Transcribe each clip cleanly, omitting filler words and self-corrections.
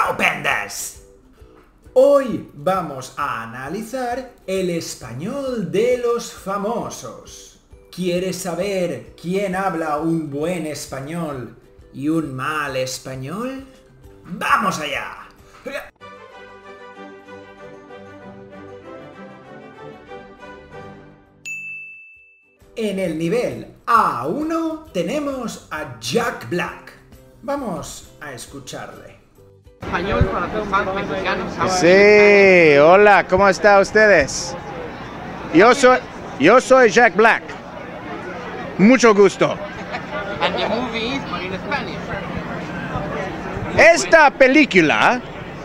estupendas. Hoy vamos a analizar el español de los famosos. ¿Quieres saber quién habla un buen español y un mal español? ¡Vamos allá! En el nivel A1 tenemos a Jack Black. Vamos a escucharle. Español para los fans mexicanos. Sí, hola, ¿cómo están ustedes? Yo soy Jack Black. Mucho gusto. And the movie is but in Spanish. Esta película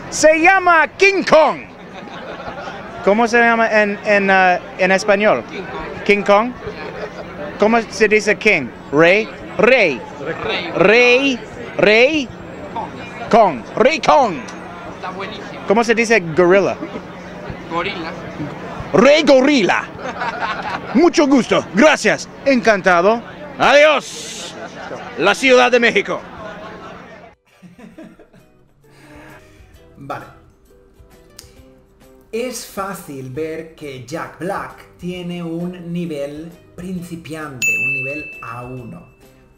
se llama King Kong. ¿Cómo se llama en español? King Kong. ¿Cómo se dice King? Rey. Kong. Rey Kong. Está buenísimo. ¿Cómo se dice gorilla? Gorila. Rey Gorila. Mucho gusto. Gracias. Encantado. Adiós. La Ciudad de México. Vale. Es fácil ver que Jack Black tiene un nivel principiante, un nivel A1.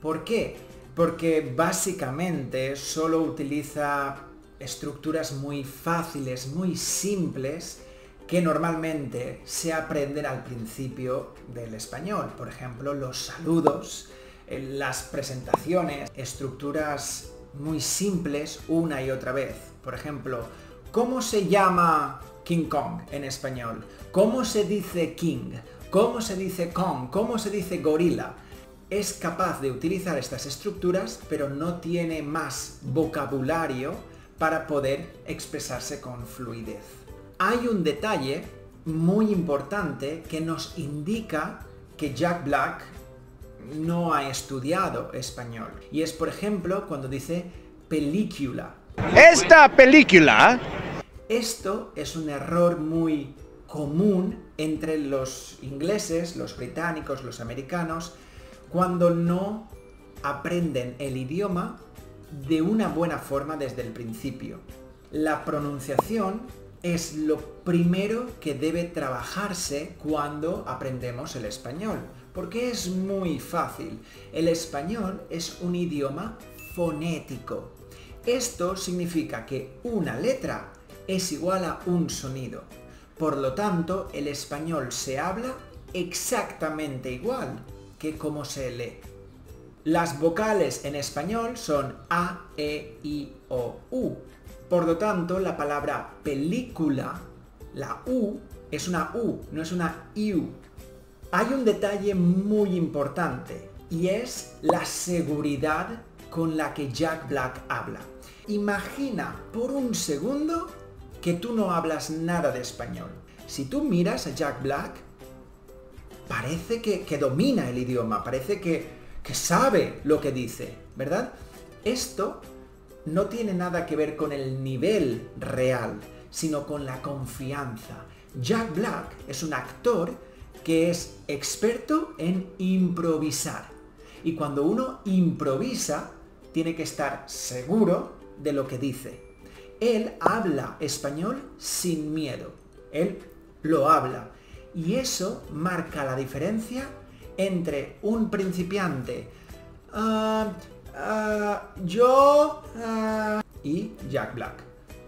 ¿Por qué? Porque básicamente solo utiliza estructuras muy fáciles, muy simples, que normalmente se aprenden al principio del español. Por ejemplo, los saludos, las presentaciones, estructuras muy simples una y otra vez. Por ejemplo, ¿cómo se llama King Kong en español? ¿Cómo se dice King? ¿Cómo se dice Kong? ¿Cómo se dice gorila? Es capaz de utilizar estas estructuras, pero no tiene más vocabulario para poder expresarse con fluidez. Hay un detalle muy importante que nos indica que Jack Black no ha estudiado español. Y es, por ejemplo, cuando dice película. Esta película... Esto es un error muy común entre los ingleses, los británicos, los americanos, cuando no aprenden el idioma de una buena forma desde el principio. La pronunciación es lo primero que debe trabajarse cuando aprendemos el español, porque es muy fácil. El español es un idioma fonético. Esto significa que una letra es igual a un sonido. Por lo tanto, el español se habla exactamente igual que como se lee. Las vocales en español son A, E, I, O, U. Por lo tanto, la palabra película, la U, es una U, no es una IU. Hay un detalle muy importante y es la seguridad con la que Jack Black habla. Imagina por un segundo que tú no hablas nada de español. Si tú miras a Jack Black, parece que domina el idioma, parece que sabe lo que dice, ¿verdad? Esto no tiene nada que ver con el nivel real, sino con la confianza. Jack Black es un actor que es experto en improvisar. Y cuando uno improvisa, tiene que estar seguro de lo que dice. Él habla español sin miedo. Él lo habla. Y eso marca la diferencia entre un principiante y Jack Black.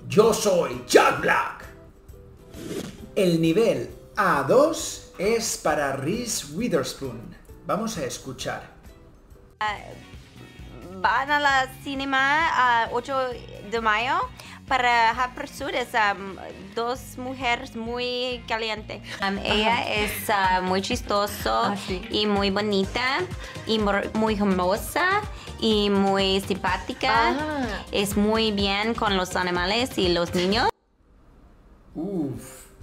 Yo soy Jack Black. El nivel A2 es para Reese Witherspoon. Vamos a escuchar. Van a la cinema 8 de mayo para Hot Pursuit. Es dos mujeres muy calientes. Ella es muy chistosa y muy bonita y muy hermosa y muy simpática. Es muy bien con los animales y los niños.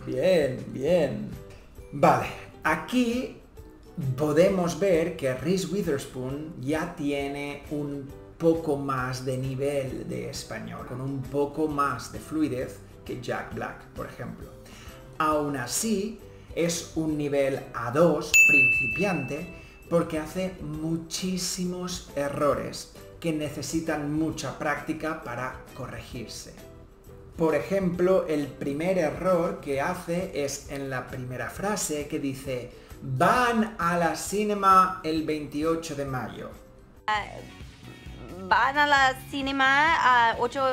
Bien, bien. Vale, aquí podemos ver que Reese Witherspoon ya tiene un poco más de nivel de español, con un poco más de fluidez que Jack Black, por ejemplo. Aún así, es un nivel A2 principiante porque hace muchísimos errores que necesitan mucha práctica para corregirse. Por ejemplo, el primer error que hace es en la primera frase que dice van a la cinema el 28 de mayo. ¿Van a la cinema 8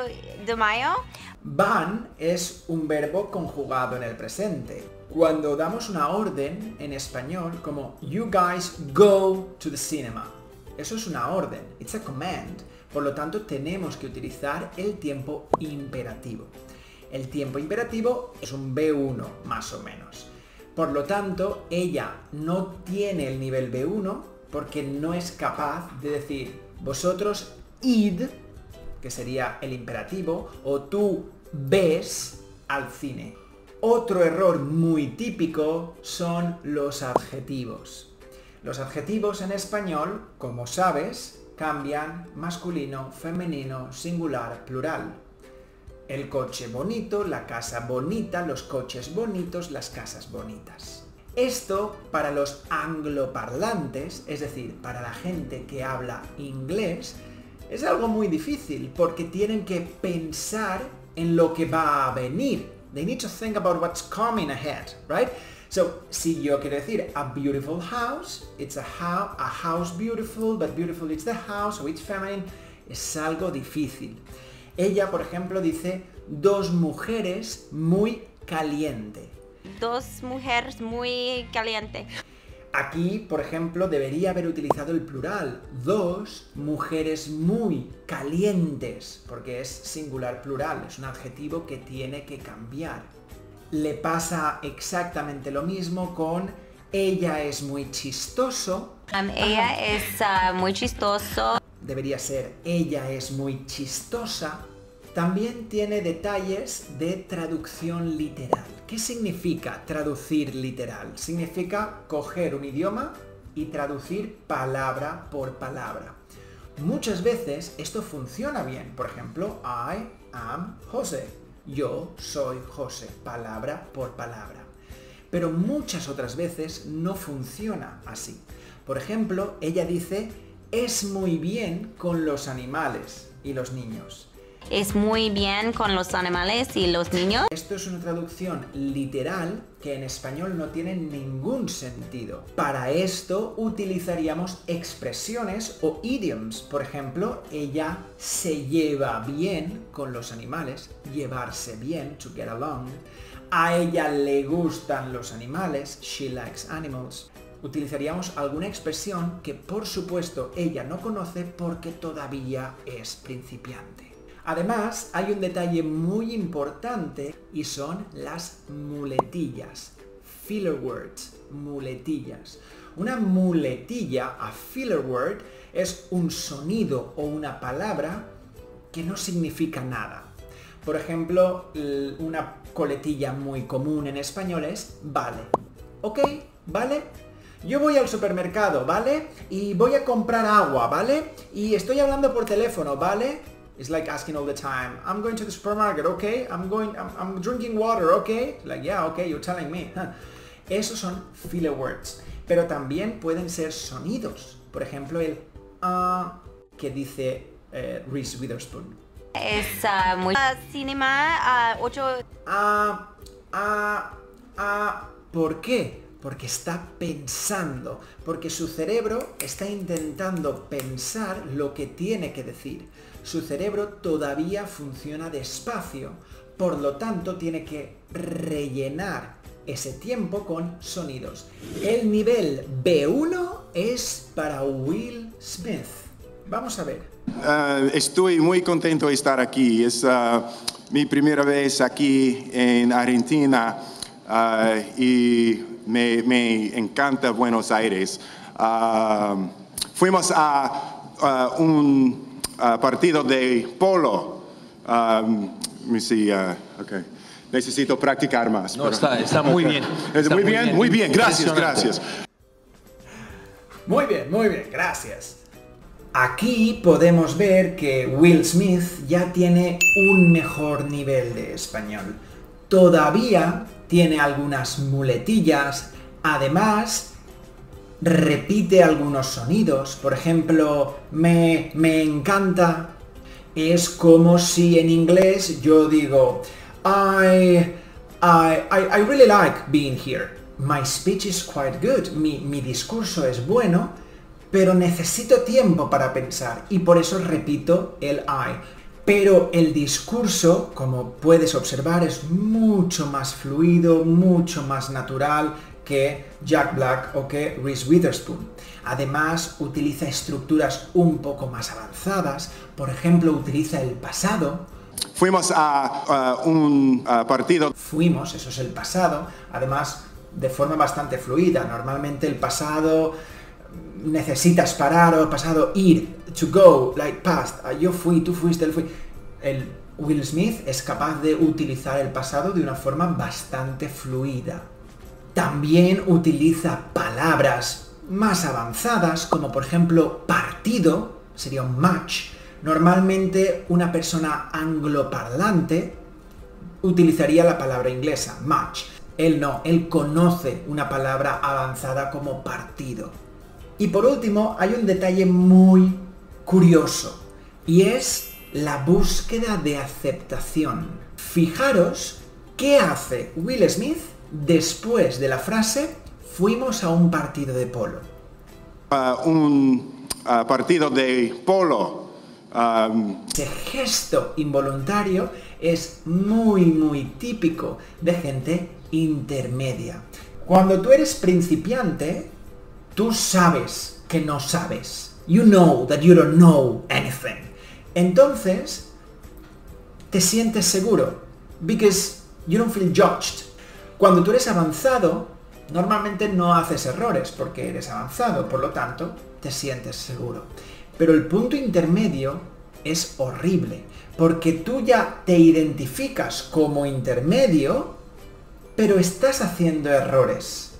de mayo? Van es un verbo conjugado en el presente. Cuando damos una orden en español como you guys go to the cinema, eso es una orden, it's a command. Por lo tanto, tenemos que utilizar el tiempo imperativo. El tiempo imperativo es un B1 más o menos. Por lo tanto, ella no tiene el nivel B1 porque no es capaz de decir vosotros id, que sería el imperativo, o tú ves al cine. Otro error muy típico son los adjetivos. Los adjetivos en español, como sabes, cambian masculino, femenino, singular, plural. El coche bonito, la casa bonita, los coches bonitos, las casas bonitas. Esto para los angloparlantes, es decir, para la gente que habla inglés, es algo muy difícil porque tienen que pensar en lo que va a venir. They need to think about what's coming ahead, right? So, si yo quiero decir a beautiful house, it's a house beautiful, but beautiful it's the house, so it's feminine, es algo difícil. Ella, por ejemplo, dice dos mujeres muy caliente. Dos mujeres muy caliente. Aquí, por ejemplo, debería haber utilizado el plural. Dos mujeres muy calientes, porque es singular plural, es un adjetivo que tiene que cambiar. Le pasa exactamente lo mismo con ella es muy chistoso. Ella es muy chistoso. Debería ser ella es muy chistosa. También tiene detalles de traducción literal. ¿Qué significa traducir literal? Significa coger un idioma y traducir palabra por palabra. Muchas veces esto funciona bien. Por ejemplo, I am José. Yo soy José, palabra por palabra. Pero muchas otras veces no funciona así. Por ejemplo, ella dice, es muy bien con los animales y los niños. Es muy bien con los animales y los niños. Esto es una traducción literal que en español no tiene ningún sentido. Para esto utilizaríamos expresiones o idioms. Por ejemplo, ella se lleva bien con los animales, llevarse bien, to get along. A ella le gustan los animales, she likes animals. Utilizaríamos alguna expresión que por supuesto ella no conoce porque todavía es principiante. Además, hay un detalle muy importante y son las muletillas. Filler words, muletillas. Una muletilla, a filler word, es un sonido o una palabra que no significa nada. Por ejemplo, una coletilla muy común en español es vale. ¿Ok? ¿Vale? Yo voy al supermercado, ¿vale? Y voy a comprar agua, ¿vale? Y estoy hablando por teléfono, ¿vale? It's like asking all the time, I'm going to the supermarket, okay? I'm drinking water, okay? Like, yeah, okay, you're telling me. Esos son filler words. Pero también pueden ser sonidos. Por ejemplo, el que dice Reese Witherspoon. Es muy... cinema 8... ¿Por qué? Porque está pensando, porque su cerebro está intentando pensar lo que tiene que decir. Su cerebro todavía funciona despacio, por lo tanto tiene que rellenar ese tiempo con sonidos. El nivel B1 es para Will Smith. Vamos a ver. Estoy muy contento de estar aquí. Es mi primera vez aquí en Argentina y me encanta Buenos Aires. Fuimos a un partido de polo. Okay. Necesito practicar más. No, está muy bien. Está muy bien. Gracias. Muy bien, gracias. Aquí podemos ver que Will Smith ya tiene un mejor nivel de español. Todavía tiene algunas muletillas, además repite algunos sonidos, por ejemplo, me encanta, Es como si en inglés yo digo, I really like being here. My speech is quite good. Mi discurso es bueno, pero necesito tiempo para pensar y por eso repito el I. Pero el discurso, como puedes observar, es mucho más fluido, mucho más natural que Jack Black o que Reese Witherspoon. Además, utiliza estructuras un poco más avanzadas. Por ejemplo, utiliza el pasado. Fuimos a un partido. Fuimos, eso es el pasado. Además, de forma bastante fluida. Normalmente el pasado necesitas parar o el pasado ir, to go, like past. Yo fui, tú fuiste, él fue. El Will Smith es capaz de utilizar el pasado de una forma bastante fluida. También utiliza palabras más avanzadas, como por ejemplo partido, sería un match. Normalmente una persona angloparlante utilizaría la palabra inglesa, match. Él no, él conoce una palabra avanzada como partido. Y por último, hay un detalle muy curioso, y es la búsqueda de aceptación. Fijaros qué hace Will Smith después de la frase fuimos a un partido de polo. Un partido de polo. Ese gesto involuntario es muy típico de gente intermedia. Cuando tú eres principiante, tú sabes que no sabes. You know that you don't know anything. Entonces, te sientes seguro. Because you don't feel judged. Cuando tú eres avanzado, normalmente no haces errores porque eres avanzado, por lo tanto, te sientes seguro. Pero el punto intermedio es horrible, porque tú ya te identificas como intermedio, pero estás haciendo errores.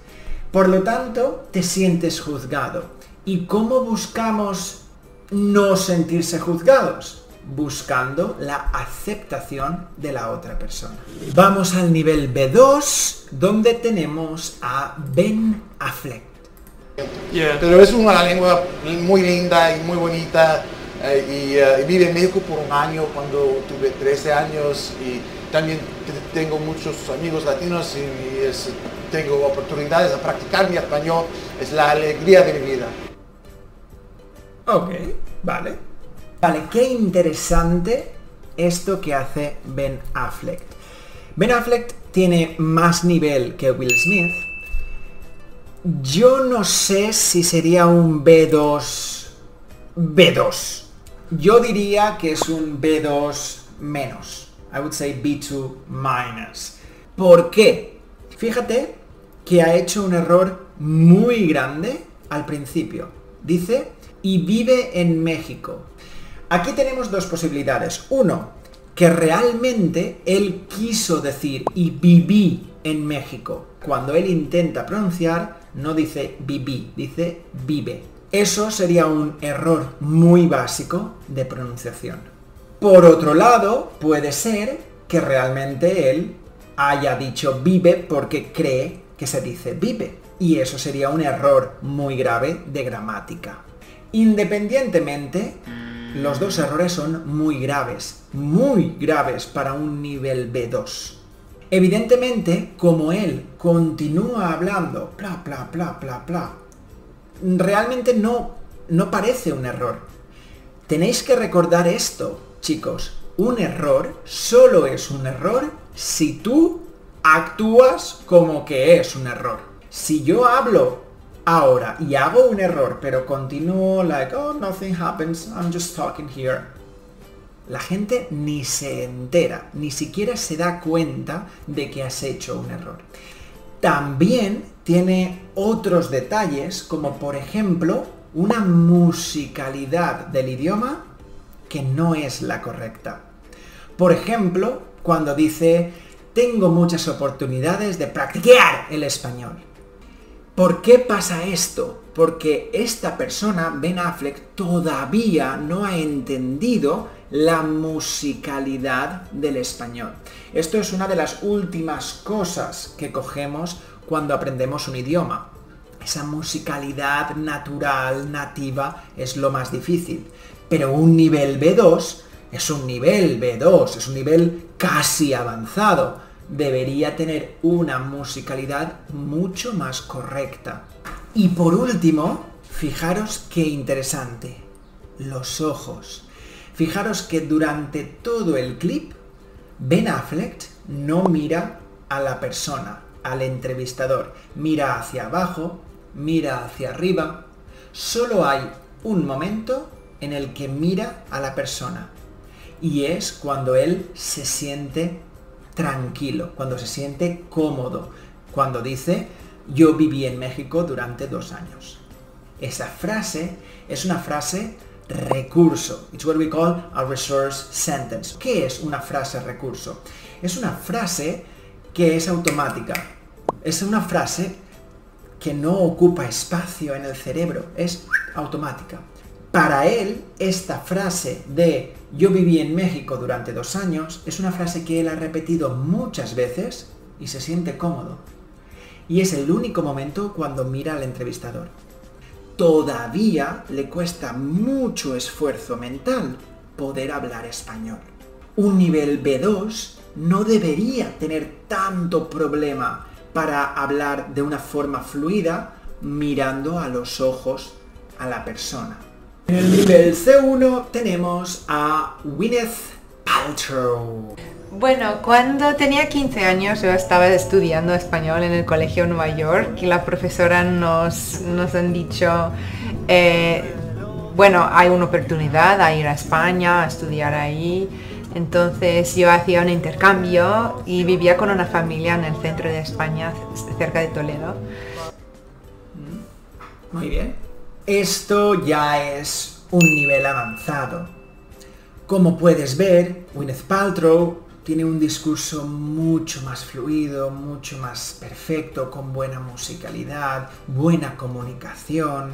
Por lo tanto, te sientes juzgado. ¿Y cómo buscamos no sentirse juzgados? Buscando la aceptación de la otra persona. Vamos al nivel B2, donde tenemos a Ben Affleck. Pero es una lengua muy linda y muy bonita, y vive en México por un año cuando tuve 13 años, y también tengo muchos amigos latinos y tengo oportunidades de practicar mi español. Es la alegría de mi vida. Ok, vale. Vale, qué interesante esto que hace Ben Affleck. Ben Affleck tiene más nivel que Will Smith. Yo no sé si sería un B2. Yo diría que es un B2 menos. I would say B2 minus. ¿Por qué? Fíjate que ha hecho un error muy grande al principio. Dice, y vive en México. Aquí tenemos dos posibilidades. Uno, que realmente él quiso decir y viví en México. Cuando él intenta pronunciar, no dice viví, dice vive. Eso sería un error muy básico de pronunciación. Por otro lado, puede ser que realmente él haya dicho vive porque cree que se dice vive. Y eso sería un error muy grave de gramática. Independientemente, los dos errores son muy graves para un nivel B2. Evidentemente, como él continúa hablando realmente no parece un error. Tenéis que recordar esto, chicos. Un error solo es un error si tú actúas como que es un error. Si yo hablo ahora y hago un error, pero continúo like, oh, nothing happens, I'm just talking here, la gente ni se entera, ni siquiera se da cuenta de que has hecho un error. También tiene otros detalles, como por ejemplo, una musicalidad del idioma que no es la correcta. Por ejemplo, cuando dice, tengo muchas oportunidades de practicar el español. ¿Por qué pasa esto? Porque esta persona, Ben Affleck, todavía no ha entendido la musicalidad del español. Esto es una de las últimas cosas que cogemos cuando aprendemos un idioma. Esa musicalidad natural, nativa, es lo más difícil. Pero un nivel B2 es un nivel B2, es un nivel casi avanzado. Debería tener una musicalidad mucho más correcta. Y por último, fijaros qué interesante, los ojos. Fijaros que durante todo el clip, Ben Affleck no mira a la persona, al entrevistador. Mira hacia abajo, mira hacia arriba. Solo hay un momento en el que mira a la persona. Y es cuando él se siente tranquilo, cuando se siente cómodo, cuando dice, yo viví en México durante 2 años. Esa frase es una frase recurso. It's what we call a resource sentence. ¿Qué es una frase recurso? Es una frase que es automática. Es una frase que no ocupa espacio en el cerebro, es automática. Para él, esta frase de yo viví en México durante 2 años es una frase que él ha repetido muchas veces y se siente cómodo. Y es el único momento cuando mira al entrevistador. Todavía le cuesta mucho esfuerzo mental poder hablar español. Un nivel B2 no debería tener tanto problema para hablar de una forma fluida mirando a los ojos a la persona. En el nivel C1 tenemos a Gwyneth Paltrow. Bueno, cuando tenía 15 años yo estaba estudiando español en el Colegio Nueva York y la profesora nos han dicho, bueno, hay una oportunidad a ir a España, a estudiar ahí. Entonces yo hacía un intercambio y vivía con una familia en el centro de España, cerca de Toledo. Muy bien. Esto ya es un nivel avanzado. Como puedes ver, Gwyneth Paltrow tiene un discurso mucho más fluido, mucho más perfecto, con buena musicalidad, buena comunicación.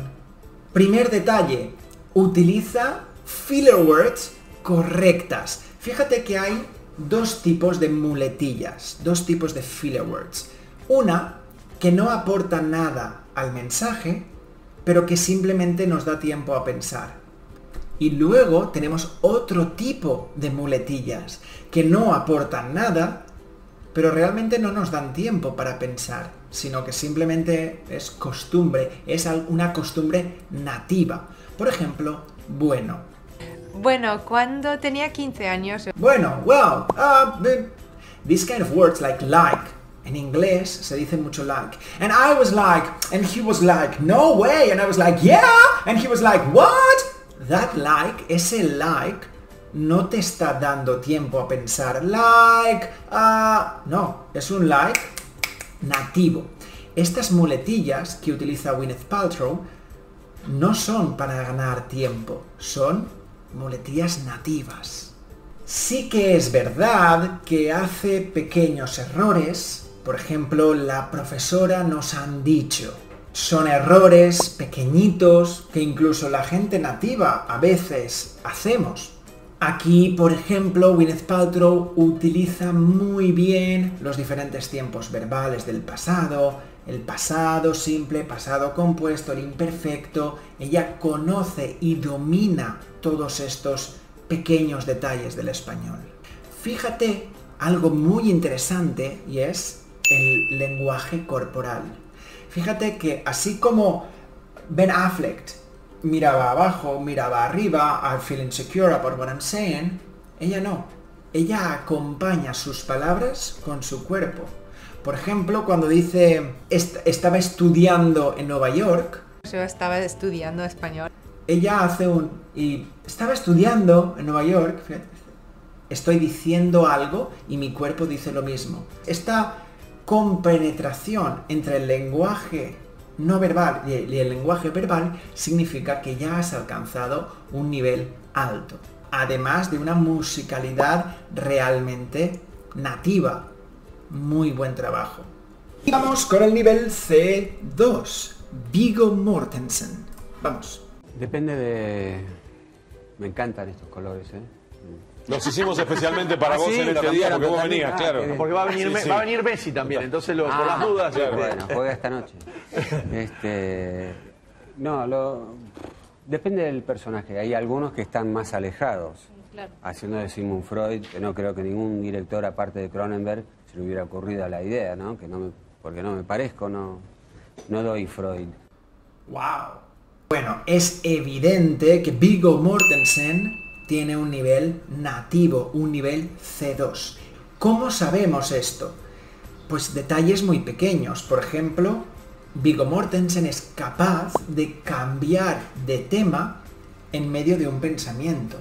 Primer detalle, utiliza filler words correctas. Fíjate que hay 2 tipos de muletillas, 2 tipos de filler words. Una que no aporta nada al mensaje, pero que simplemente nos da tiempo a pensar. Y luego tenemos otro tipo de muletillas que no aportan nada, pero realmente no nos dan tiempo para pensar, sino que simplemente es costumbre, es una costumbre nativa. Por ejemplo, bueno. Bueno, cuando tenía 15 años... Bueno, well, these kind of words like, en inglés se dice mucho like. And I was like, and he was like, no way, and I was like, yeah, and he was like, what? That like, ese like, no te está dando tiempo a pensar, like, no, es un like nativo. Estas muletillas que utiliza Gwyneth Paltrow no son para ganar tiempo, son muletillas nativas. Sí que es verdad que hace pequeños errores. Por ejemplo, la profesora nos han dicho. Son errores pequeñitos que incluso la gente nativa a veces hacemos. Aquí, por ejemplo, Gwyneth Paltrow utiliza muy bien los diferentes tiempos verbales del pasado, el pasado simple, pasado compuesto, el imperfecto. Ella conoce y domina todos estos pequeños detalles del español. Fíjate algo muy interesante y es el lenguaje corporal. Fíjate que así como Ben Affleck miraba abajo, miraba arriba, I feel insecure about what I'm saying, ella no. Ella acompaña sus palabras con su cuerpo. Por ejemplo, cuando dice estaba estudiando en Nueva York. Yo estaba estudiando español. Ella hace estaba estudiando en Nueva York, fíjate, estoy diciendo algo y mi cuerpo dice lo mismo. Esta compenetración entre el lenguaje no verbal y el lenguaje verbal significa que ya has alcanzado un nivel alto, además de una musicalidad realmente nativa. Muy buen trabajo. Y vamos con el nivel C2, Viggo Mortensen. Vamos. Depende de... Me encantan estos colores, ¿eh? Los hicimos especialmente para vos en este día, porque vos venías, claro. Porque va a venir Messi también, entonces por las dudas... Claro. Bueno, juega esta noche. Depende del personaje. Hay algunos que están más alejados. haciendo de Sigmund Freud, que no creo que ningún director aparte de Cronenberg se le hubiera ocurrido a la idea, ¿no? Porque no me parezco, no doy Freud. ¡Wow! Bueno, es evidente que Viggo Mortensen tiene un nivel nativo, un nivel C2. ¿Cómo sabemos esto? Pues detalles muy pequeños. Por ejemplo, Viggo Mortensen es capaz de cambiar de tema en medio de un pensamiento.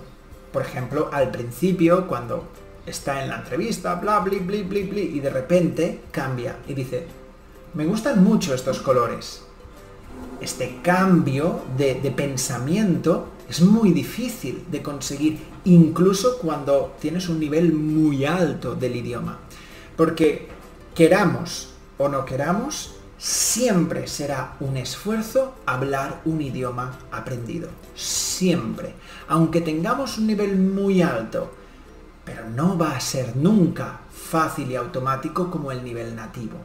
Por ejemplo, al principio, cuando está en la entrevista, bla, bli, bli, bli, bli, y de repente cambia y dice, me gustan mucho estos colores. Este cambio de pensamiento es muy difícil de conseguir, incluso cuando tienes un nivel muy alto del idioma. Porque queramos o no queramos, siempre será un esfuerzo hablar un idioma aprendido. Siempre. Aunque tengamos un nivel muy alto, pero no va a ser nunca fácil y automático como el nivel nativo.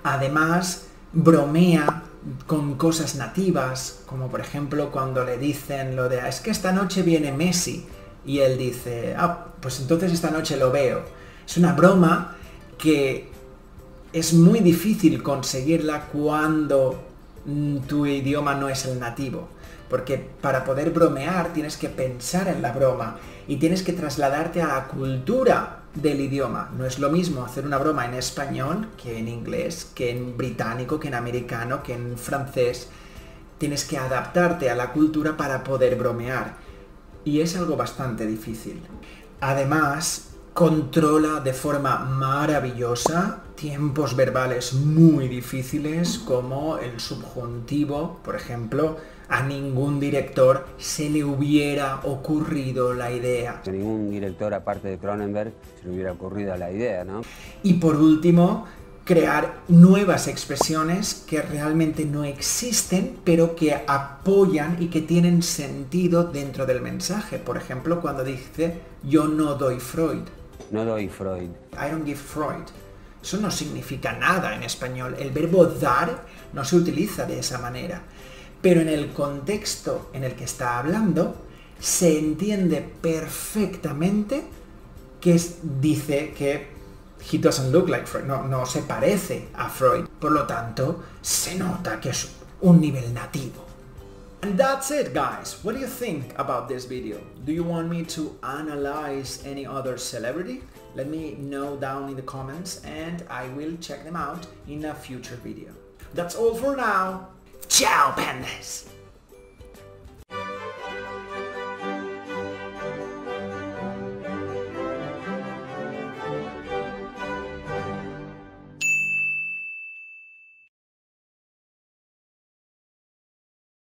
Además, bromea con cosas nativas, como por ejemplo cuando le dicen lo de es que esta noche viene Messi, y él dice, pues entonces esta noche lo veo. Es una broma que es muy difícil conseguirla cuando tu idioma no es el nativo, porque para poder bromear tienes que pensar en la broma y tienes que trasladarte a la cultura del idioma. No es lo mismo hacer una broma en español que en inglés, que en británico, que en americano, que en francés. Tienes que adaptarte a la cultura para poder bromear. Y es algo bastante difícil. Además, controla de forma maravillosa tiempos verbales muy difíciles como el subjuntivo, por ejemplo. A ningún director se le hubiera ocurrido la idea. A ningún director aparte de Cronenberg se le hubiera ocurrido la idea, ¿no? Y por último, crear nuevas expresiones que realmente no existen, pero que apoyan y que tienen sentido dentro del mensaje. Por ejemplo, cuando dice, yo no doy Freud. No doy Freud. I don't give Freud. Eso no significa nada en español. El verbo dar no se utiliza de esa manera. Pero en el contexto en el que está hablando, se entiende perfectamente que dice que he doesn't look like Freud, no se parece a Freud. Por lo tanto, se nota que es un nivel nativo. And that's it, guys. What do you think about this video? Do you want me to analyze any other celebrity? Let me know down in the comments and I will check them out in a future video. That's all for now. Ciao, pandas!